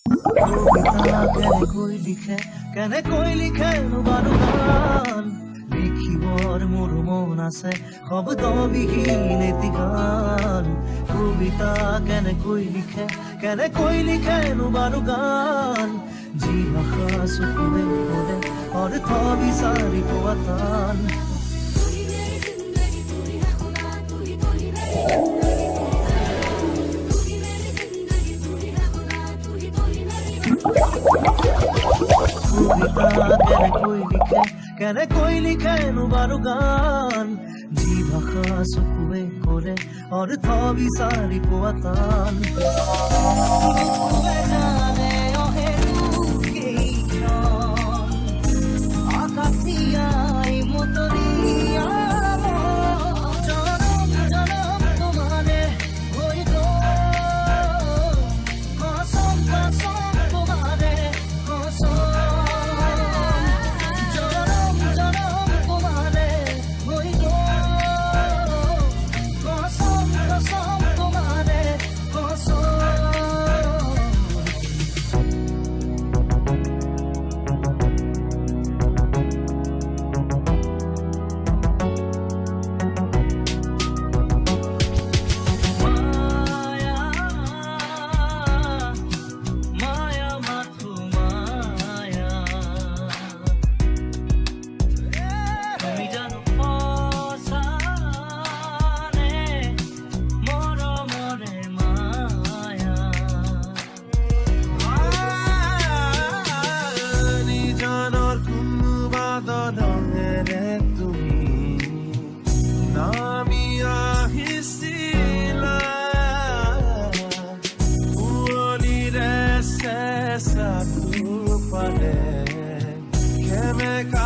কবিতা কেনেকৈ লিখে বাৰু গান লিখিবৰ মোৰ মন আছে শব্দবিহীন এটি গান কবিতা কেনেকৈ লিখে বাৰু গান যি ভাষা চকুৰে পঢ়ে অৰ্থ বিচাৰি পোৱা টান কেনেকৈ লিখে বাৰু গান যি ভাষা চকুৱে কৰে অৰ্থ বিচাৰি পোৱা টান Essa tu pare que me